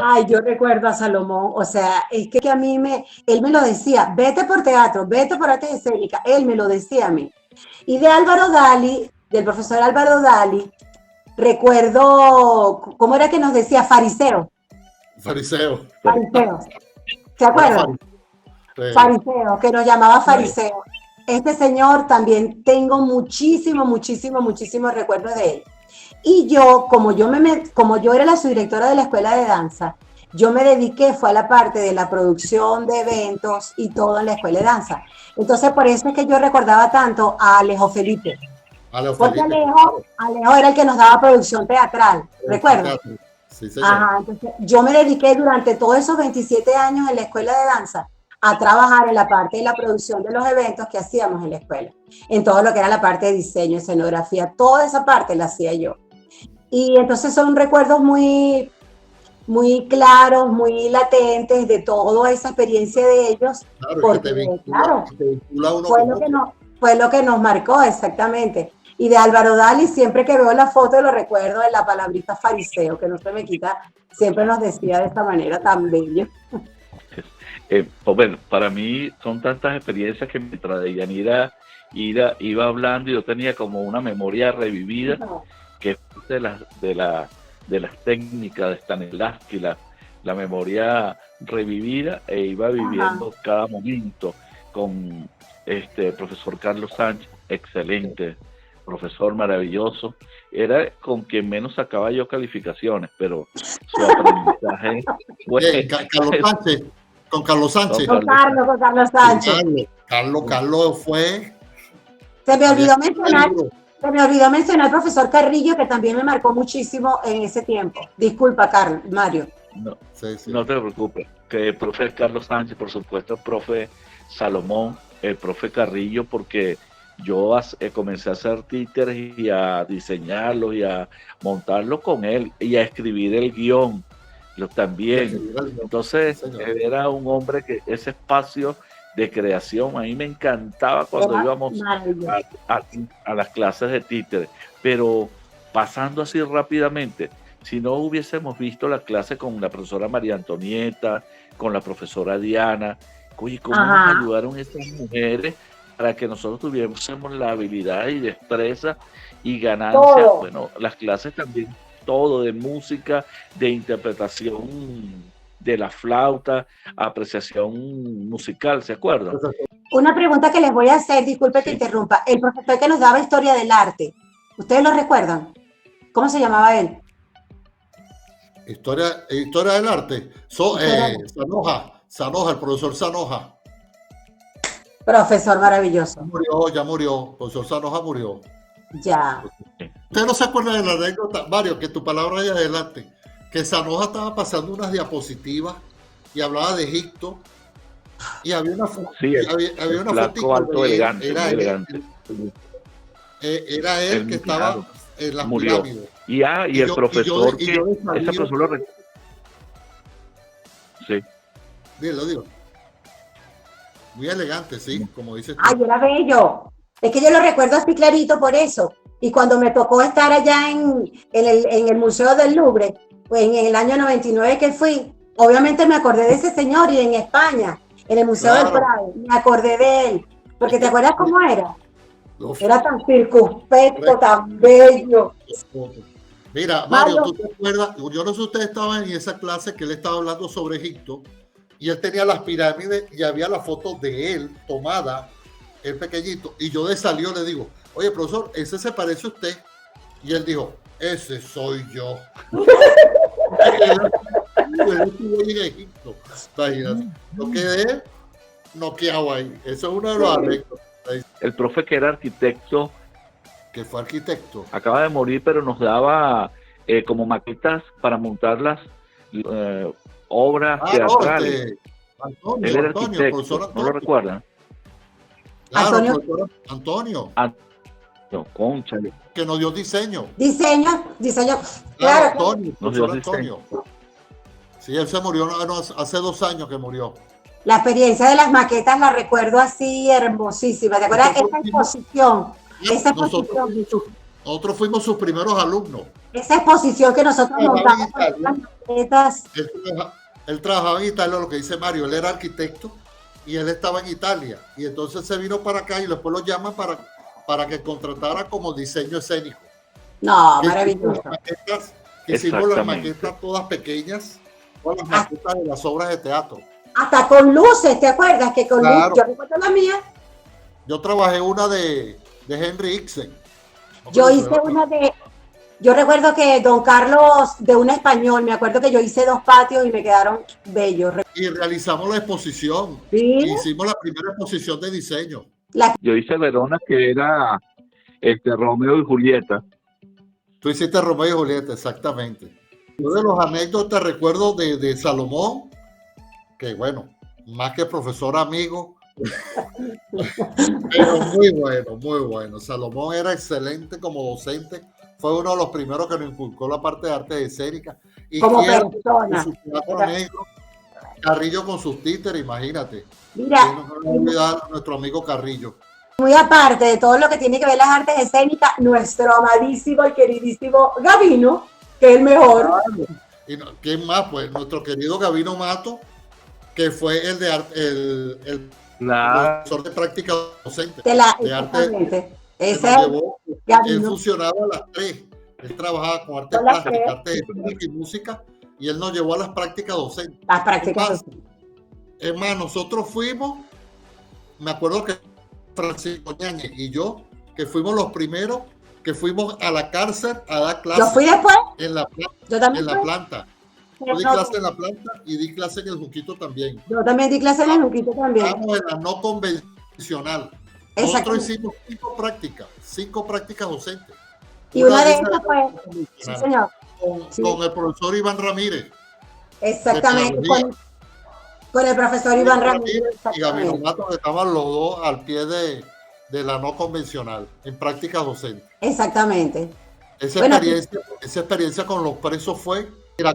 Ay, yo recuerdo a Salomón, o sea, es que él me lo decía, vete por teatro, vete por artes escénicas, él me lo decía a mí. Y de Álvaro Dali, del profesor Álvaro Dali, recuerdo, ¿cómo era que nos decía? Fariseo. Fariseo. Fariseo. ¿Se acuerdan? Sí. Fariseo, que nos llamaba fariseo. Este señor también tengo muchísimos recuerdos de él. Y yo, como yo era la subdirectora de la escuela de danza, yo me dediqué, fue a la parte de la producción de eventos y todo en la escuela de danza. Entonces, por eso es que yo recordaba tanto a Alejo Felipe. Porque Alejo era el que nos daba producción teatral, ¿recuerdas? Sí, señor. Ajá, entonces yo me dediqué durante todos esos 27 años en la escuela de danza a trabajar en la parte de la producción de los eventos que hacíamos en la escuela, en todo lo que era la parte de diseño, escenografía, toda esa parte la hacía yo. Y entonces son recuerdos muy claros, muy latentes de toda esa experiencia de ellos, claro, porque te vincula uno fue lo que nos marcó exactamente. Y de Álvaro Dali, siempre que veo la foto lo recuerdo de la palabrita fariseo, que no se me quita, siempre nos decía de esta manera tan bello. Pues bueno, para mí son tantas experiencias que mientras Yanira iba hablando, yo tenía como una memoria revivida, que es de las técnicas de Stanislavski, la memoria revivida, e iba viviendo cada momento con profesor Carlos Sánchez, excelente, profesor maravilloso. Era con quien menos sacaba yo calificaciones, pero su aprendizaje fue... Con Carlos Sánchez. Con Carlos Sánchez. Carlos fue... Se me olvidó mencionar al profesor Carrillo, que también me marcó muchísimo en ese tiempo. Disculpa, Mario. No, no te preocupes. Que el profe Carlos Sánchez, por supuesto, el profe Salomón, el profe Carrillo, porque yo comencé a hacer títeres y a diseñarlos y a montarlos con él y a escribir el guión también. Entonces, era un hombre que ese espacio de creación, a mí me encantaba cuando íbamos a las clases de títeres. Pero pasando así rápidamente, si no hubiésemos visto la clase con la profesora María Antonieta, con la profesora Diana, oye, ¿cómo nos ayudaron estas mujeres para que nosotros tuviésemos la habilidad y destreza y ganancia? Bueno, las clases también, todo de música, de interpretación de la flauta, apreciación musical, ¿se acuerdan? Una pregunta que les voy a hacer, disculpe que interrumpa. El profesor que nos daba historia del arte, ¿ustedes lo recuerdan? ¿Cómo se llamaba él? Historia del arte. Sanoja, el profesor Sanoja. Profesor maravilloso. Ya murió. El profesor Sanoja murió. Ya. ¿Usted no se acuerda de la anécdota, Mario, que tu palabra vaya adelante? Que Sanoja estaba pasando unas diapositivas y hablaba de Egipto y había una foto. Sí, había una foto alto, elegante, elegante. Era él que estaba en las pirámides. Y el profesor ese profesor lo recuerdo. Sí. Dilo. Muy elegante, sí, como dices tú. Ay, era bello. Es que yo lo recuerdo así clarito por eso. Y cuando me tocó estar allá en el Museo del Louvre, pues en el año 99 que fui, obviamente me acordé de ese señor, y en España, en el Museo del Prado, me acordé de él. Porque ¿te acuerdas cómo era? Era tan circunspecto, tan bello. Mira, Mario, ¿tú te acuerdas? Yo no sé si ustedes estaban en esa clase que él estaba hablando sobre Egipto y él tenía las pirámides y había la foto de él tomada, el pequeñito, y yo de salió le digo, oye, profesor, ese se parece a usted. Y él dijo, ese soy yo. Él estuvo en Egipto. Imagínate. Yo quedé noqueado ahí. Eso es uno de los anécdotas. El profe que era arquitecto, que fue arquitecto, acaba de morir, pero nos daba como maquetas para montar las obras teatrales. Él era arquitecto, ¿no lo recuerdan? Claro, Antonio. Concha. Que nos dio diseño. Diseño. Claro. Antonio, nos dio Antonio. Sí, él se murió hace 2 años que murió. La experiencia de las maquetas la recuerdo así hermosísima. ¿Te acuerdas? Esa exposición. Nosotros fuimos sus primeros alumnos. Esa exposición que nosotros montamos con las maquetas. Él trabajaba en Italia, lo que dice Mario, él era arquitecto y él estaba en Italia. Y entonces se vino para acá y después lo llaman para que contratara como diseño escénico. No, maravilloso. Hicimos las maquetas todas pequeñas, todas las maquetas de las obras de teatro. Hasta con luces, ¿te acuerdas? Que con claro. luces, yo recuerdo la mía. Yo trabajé una de Henry Ibsen. Yo hice una de... Yo recuerdo que don Carlos, de un español, me acuerdo que yo hice 2 patios y me quedaron bellos. Y realizamos la exposición. ¿Sí? Hicimos la primera exposición de diseño. Yo hice Verona, que era Romeo y Julieta. Tú hiciste Romeo y Julieta, exactamente. Uno de los anécdotas recuerdo de Salomón, que bueno, más que profesor amigo, pero muy bueno, muy bueno. Salomón era excelente como docente, fue uno de los primeros que nos inculcó la parte de artes escénicas. Y como persona. Su teatro negro, Carrillo con sus títeres, imagínate. Mira, no nos olvidar a nuestro amigo Carrillo. Muy aparte de todo lo que tiene que ver las artes escénicas, nuestro amadísimo y queridísimo Gavino, que es el mejor. Y no, ¿quién más? Pues nuestro querido Gavino Mato, que fue el profesor de práctica docente. De arte. Él fusionaba las 3. Él trabajaba con arte plástica, arte escénica y música, y él nos llevó a las prácticas docentes. Las prácticas docentes. Es más, nosotros fuimos, me acuerdo que Francisco Ñañez y yo, que fuimos los primeros que fuimos a la cárcel a dar clases. ¿Yo fui después? En la planta. Yo di clase en la planta y di clase en el Junquito también. Yo también di clase en el Junquito también. Estamos en la no convencional. Nosotros hicimos 5 prácticas docentes. Y una de esas fue, sí, señor. Con el profesor Iván Ramírez. Exactamente. Con el profesor Iván Ramírez. Y Gavino Mato, que estaban los dos al pie de la no convencional, en prácticas docentes. Exactamente. Esa experiencia con los presos fue, mira,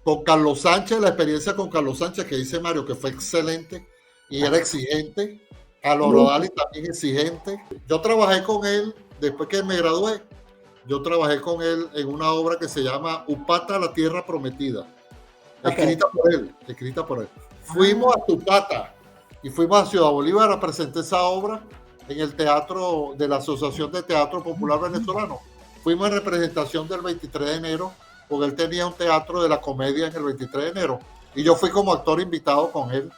con Carlos Sánchez, la experiencia con Carlos Sánchez que dice Mario, que fue excelente y era exigente. A Lorodali también exigente. Yo trabajé con él, después que me gradué, yo trabajé con él en una obra que se llama Upata, la Tierra Prometida. Escrita por él. Fuimos a Tupata y fuimos a Ciudad Bolívar a presentar esa obra en el teatro de la Asociación de Teatro Popular Venezolano. Fuimos en representación del 23 de enero, porque él tenía un teatro de la comedia en el 23 de enero. Y yo fui como actor invitado con él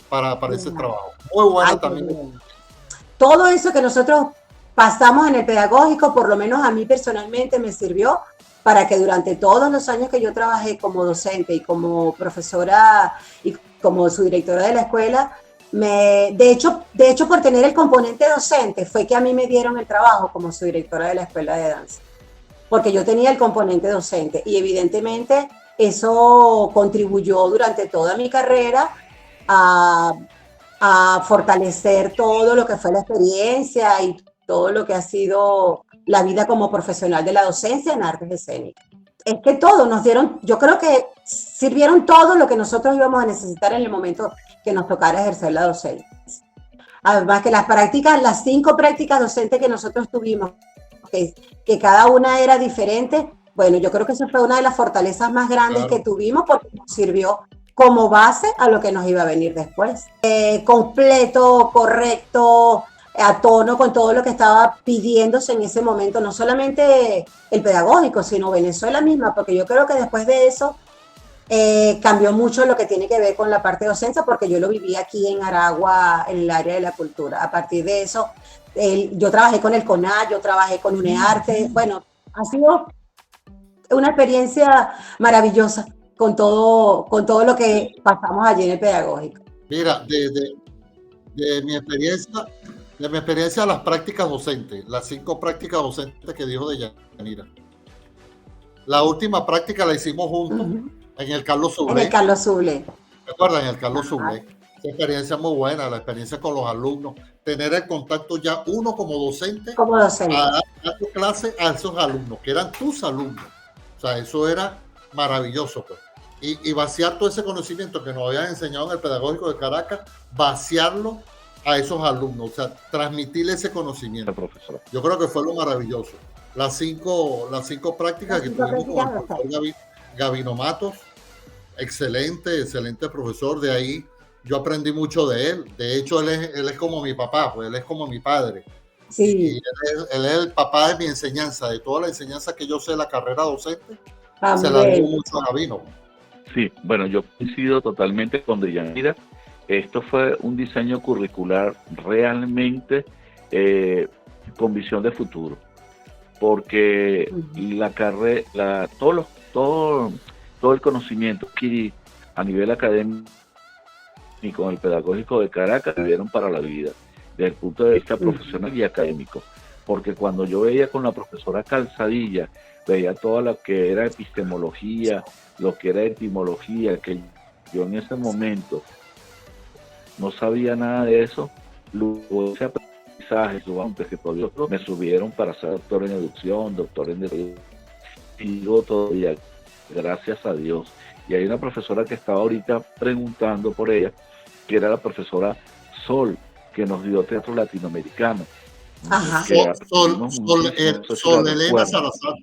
para ese trabajo. Muy bueno también. Todo eso que nosotros pasamos en el pedagógico, por lo menos a mí personalmente me sirvió para que durante todos los años que yo trabajé como docente y como profesora y como su directora de la escuela, de hecho, por tener el componente docente, fue que a mí me dieron el trabajo como su directora de la escuela de danza, porque yo tenía el componente docente y evidentemente eso contribuyó durante toda mi carrera a fortalecer todo lo que fue la experiencia y todo lo que ha sido la vida como profesional de la docencia en artes escénicas. Es que todo nos dieron, yo creo que sirvieron todo lo que nosotros íbamos a necesitar en el momento que nos tocara ejercer la docencia. Además que las 5 prácticas docentes que nosotros tuvimos, que cada una era diferente, bueno, yo creo que eso fue una de las fortalezas más grandes que tuvimos porque nos sirvió como base a lo que nos iba a venir después. Completo, correcto, a tono con todo lo que estaba pidiéndose en ese momento, no solamente el pedagógico, sino Venezuela misma, porque yo creo que después de eso cambió mucho lo que tiene que ver con la parte de docencia, porque yo lo viví aquí en Aragua, en el área de la cultura. A partir de eso, yo trabajé con el CONAD, yo trabajé con UNEARTE, bueno, ha sido una experiencia maravillosa con todo lo que pasamos allí en el pedagógico. Mira, de mi experiencia, las prácticas docentes, las 5 prácticas docentes que dijo Deyanira. La última práctica la hicimos juntos en el Carlos Sublé. En el Carlos Sublé. ¿Te acuerdas? En el Carlos Sublé. Esa experiencia muy buena, la experiencia con los alumnos, tener el contacto ya uno como docente. A dar tu clase a esos alumnos, que eran tus alumnos. O sea, eso era maravilloso, pues. Y vaciar todo ese conocimiento que nos habían enseñado en el Pedagógico de Caracas, vaciarlo a esos alumnos, o sea, transmitirle ese conocimiento. Yo creo que fue lo maravilloso. las cinco prácticas que tuvimos con el profesor Gavino Matos. Excelente profesor. De ahí yo aprendí mucho de él. De hecho, él es como mi papá, pues él es como mi padre. Sí. Y él es el papá de mi enseñanza, de toda la enseñanza que yo sé de la carrera docente. Se la debo mucho a Gavino. Sí, bueno, yo coincido totalmente con Deyanira. Esto fue un diseño curricular realmente con visión de futuro, porque la carrera, todo el conocimiento que a nivel académico y con el pedagógico de Caracas vivieron para la vida, desde el punto de vista profesional y académico, porque cuando yo veía con la profesora Calzadilla, veía todo lo que era epistemología, lo que era etimología, que yo en ese momento no sabía nada de eso. Luego ese aprendizaje, que todavía me subieron para ser doctor en educación, doctor en derecho, y yo todavía, gracias a Dios. Y hay una profesora que estaba ahorita preguntando por ella, que era la profesora Sol, que nos dio teatro latinoamericano. Ajá. Sol Elena Salazar.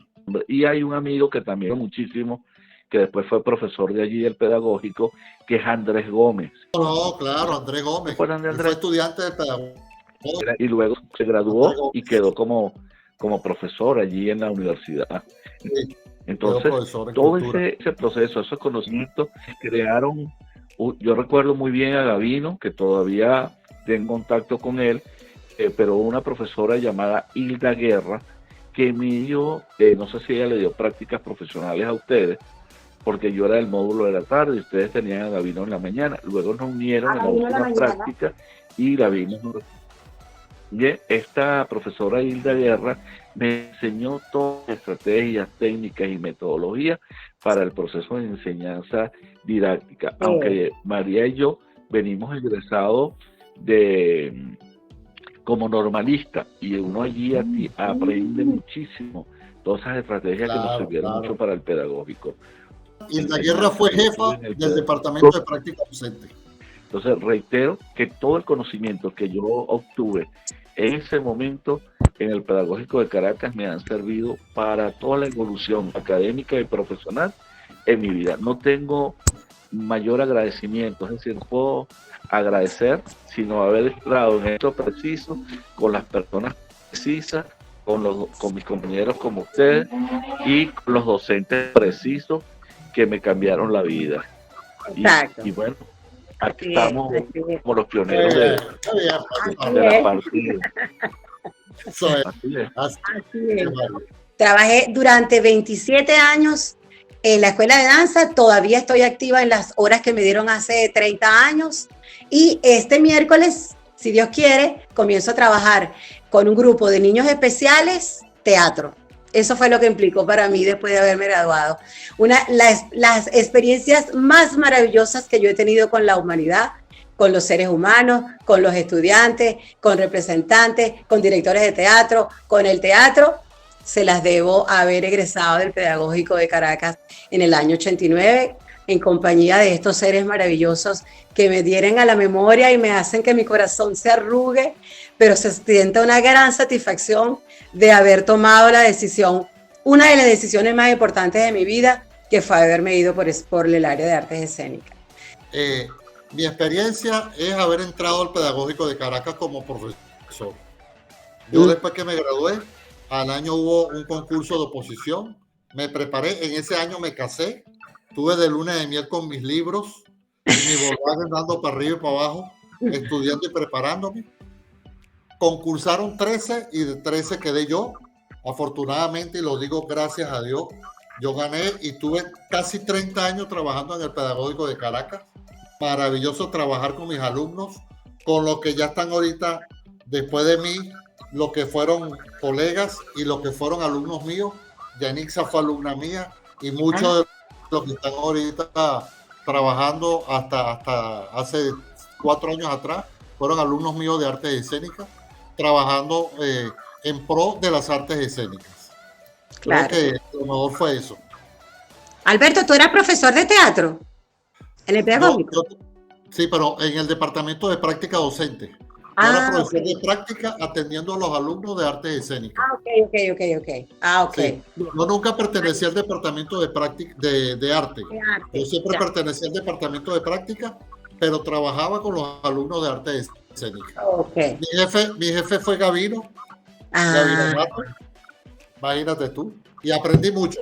Y hay un amigo que también muchísimo, que después fue profesor de allí, el pedagógico, que es Andrés Gómez. No, claro, Andrés Gómez. Fue estudiante del pedagógico. Y luego se graduó y quedó como profesor allí en la universidad. Sí, entonces, todo ese proceso, esos conocimientos crearon. Yo recuerdo muy bien a Gavino, que todavía tengo contacto con él, pero una profesora llamada Hilda Guerra, que me dio, no sé si ella le dio prácticas profesionales a ustedes, porque yo era del módulo de la tarde y ustedes tenían a Gavino en la mañana. Luego nos unieron en la última práctica y Gavino. Bien, esta profesora Hilda Guerra me enseñó todas las estrategias, técnicas y metodologías para el proceso de enseñanza didáctica. Aunque María y yo venimos egresados como normalista, y uno allí aprende muchísimo todas esas estrategias que nos sirvieron mucho para el pedagógico. Hilda Guerra fue jefa del departamento de práctica docente. Entonces reitero que todo el conocimiento que yo obtuve en ese momento en el pedagógico de Caracas me han servido para toda la evolución académica y profesional en mi vida. No tengo mayor agradecimiento, es decir, no puedo agradecer sino haber estado en esto preciso, con las personas precisas, con mis compañeros como ustedes y con los docentes precisos que me cambiaron la vida. Y bueno, aquí estamos como los pioneros de la partida. Así es. Trabajé durante 27 años en la escuela de danza, todavía estoy activa en las horas que me dieron hace 30 años y este miércoles, si Dios quiere, comienzo a trabajar con un grupo de niños especiales, teatro. Eso fue lo que implicó para mí después de haberme graduado. Las experiencias más maravillosas que yo he tenido con la humanidad, con los seres humanos, con los estudiantes, con representantes, con directores de teatro, con el teatro, se las debo a haber egresado del Pedagógico de Caracas en el año 89, en compañía de estos seres maravillosos que me dieren a la memoria y me hacen que mi corazón se arrugue, pero se sienta una gran satisfacción de haber tomado la decisión, una de las decisiones más importantes de mi vida, que fue haberme ido por el área de artes escénicas. Mi experiencia es haber entrado al Pedagógico de Caracas como profesor. Yo después que me gradué, al año hubo un concurso de oposición, me preparé, en ese año me casé, tuve de luna de miel con mis libros, mi Volkswagen dando para arriba y para abajo, estudiando y preparándome. Concursaron 13 y de 13 quedé yo, afortunadamente, y lo digo gracias a Dios, yo gané y tuve casi 30 años trabajando en el Pedagógico de Caracas. Maravilloso trabajar con mis alumnos, con los que ya están ahorita después de mí, lo que fueron colegas y los que fueron alumnos míos. Yanixa fue alumna mía y muchos de los que están ahorita trabajando hasta hace 4 años atrás fueron alumnos míos de artes escénicas, trabajando en pro de las artes escénicas. Claro. Creo que lo mejor fue eso. Alberto, ¿tú eras profesor de teatro? ¿En el pedagógico? Sí, pero en el departamento de práctica docente. Yo era Ah, profesor ok. de práctica atendiendo a los alumnos de artes escénicas. Ah, ok. Ah, ok. Sí. Yo nunca pertenecí al departamento de práctica de arte. De arte, Yo siempre ya. pertenecí al departamento de práctica, pero trabajaba con los alumnos de artes escénicas. Ok. Mi jefe fue Gavino Ah, Mato, imagínate tú, y aprendí mucho.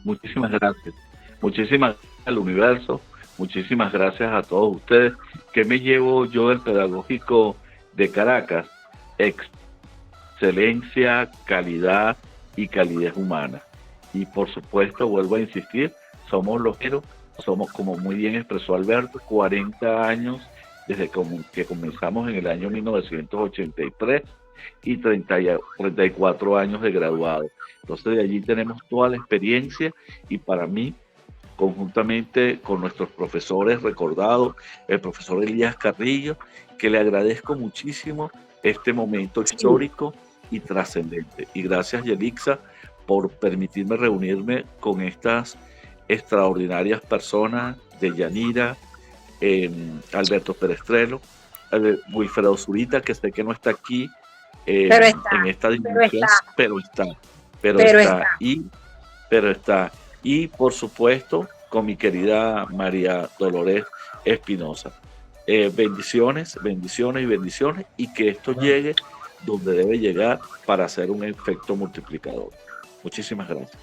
Muchísimas gracias. Muchísimas gracias al universo. Muchísimas gracias a todos ustedes. ¿Qué me llevo yo del pedagógico de Caracas? Excelencia, calidad y calidez humana. Y por supuesto, vuelvo a insistir, somos los héroes, somos, como muy bien expresó Alberto, 40 años desde que comenzamos en el año 1983 y 34 años de graduado. Entonces de allí tenemos toda la experiencia y para mí, conjuntamente con nuestros profesores recordados, el profesor Elías Carrillo, que le agradezco muchísimo este momento histórico y trascendente. Y gracias, Yelixa, por permitirme reunirme con estas extraordinarias personas de Yanira, Alberto Perestrelo, Wilfredo Zurita, que sé que no está aquí pero está, en esta pero dimensión, está. pero está. Y por supuesto, con mi querida María Dolores Espinosa. Bendiciones, bendiciones y bendiciones, y que esto llegue donde debe llegar para hacer un efecto multiplicador. Muchísimas gracias.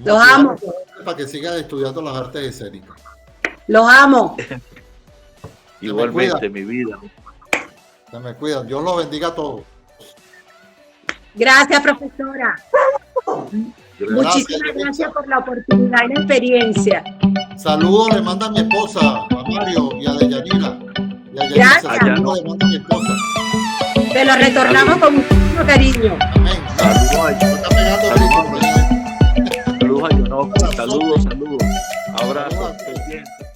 Los amo. Para que sigan estudiando las artes escénicas. Los amo. Igualmente, mi vida. Se me cuidan. Dios los bendiga a todos. Gracias, profesora. Muchísimas gracias por la oportunidad y la experiencia. Saludos le manda a mi esposa, a Mario y a Deyanira. Y a Gracias. Saludos le manda a mi esposa. Te lo retornamos con muchísimo cariño. Amén. Saludos a Está pegando grito, Saludos a Yonoco. Saludos. Abrazos. Pendientes.